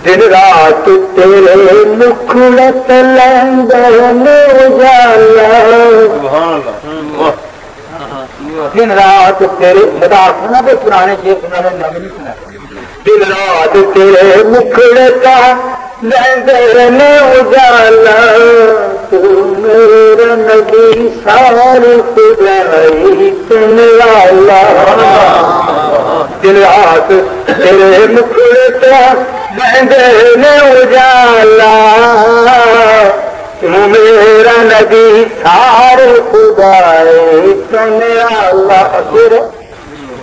دن رات تیرے مکھڑت لیندے اجالا دن رات تیرے خدا سنا بھی پرانے شیر سنا نے نبی نہیں سنا دن رات تیرے مکھڑت لیندے اجالا تو میرا نبی ساری خدائی تنوالا دن رات تیرے مکھڑت لیندے اجالا تو میرا نبی سارے خدائے تنوالا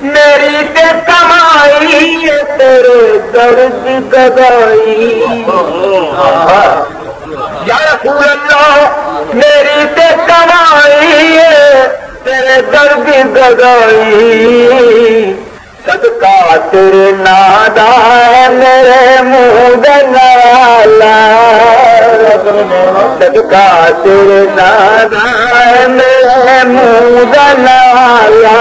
میری تے کمائی تیرے درد گدائی یا رسول اللہ میری تے کمائی تیرے درد گدائی صدقہ تیرے نادا ہے میرے منہ دلالا صدقہ تیرے نادا ہے میرے منہ دلالا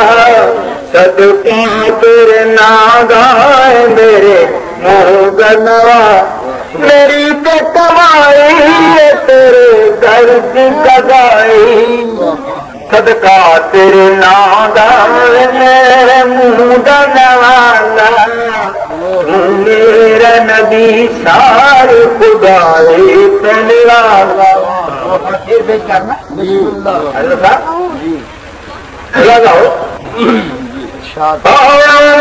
صدقہ تیرے نادا ہے میرے منہ دلالا میری تے کمائی تیرے درد گدائی صدقہ تیرے نادا میرے منہ دلالا میرا نبی سارے خدائے تنوالا لگاؤ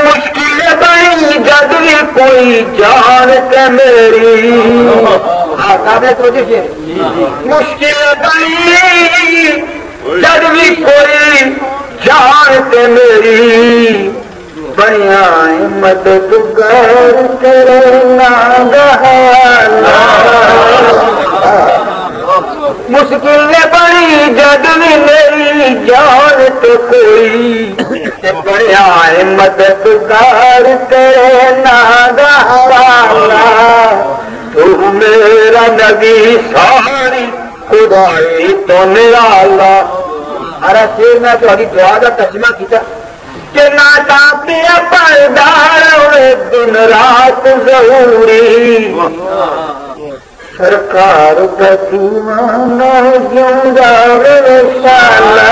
مشکل بڑی جد بھی کوئی جان کے میری مشکل بڑی جد بھی کوئی جان کے میری بنیا مددگار تیرے ناگہانا مشکل نے بڑی جد بھی میری جان تو کوئی بنیا مددگار تیرے ناگہانا تو میرا نبی ساری خدائی تو نرالا ارا شیر میں تو ابھی دعا کا ترجمہ کیا کہ ناتا پیا پردار دن رات ضروری سرکار کا دیوانہ جنگار رسالہ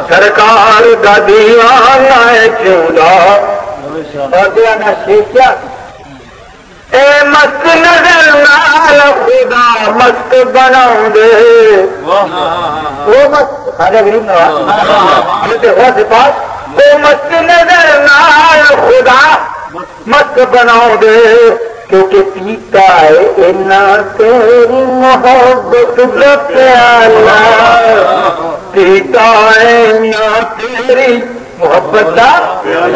سرکار کا دیوانہ جنگار دیوانا شیخیا اے مست نظر نال خدا مست بناؤ دے وہ مست خاجہ غریب نواز وہ مست نظر نال خدا مست بناؤ دے کیونکہ پیتا ہے اینا تیری محبت کا پیالہ پیتا ہے اینا تیری محبت کا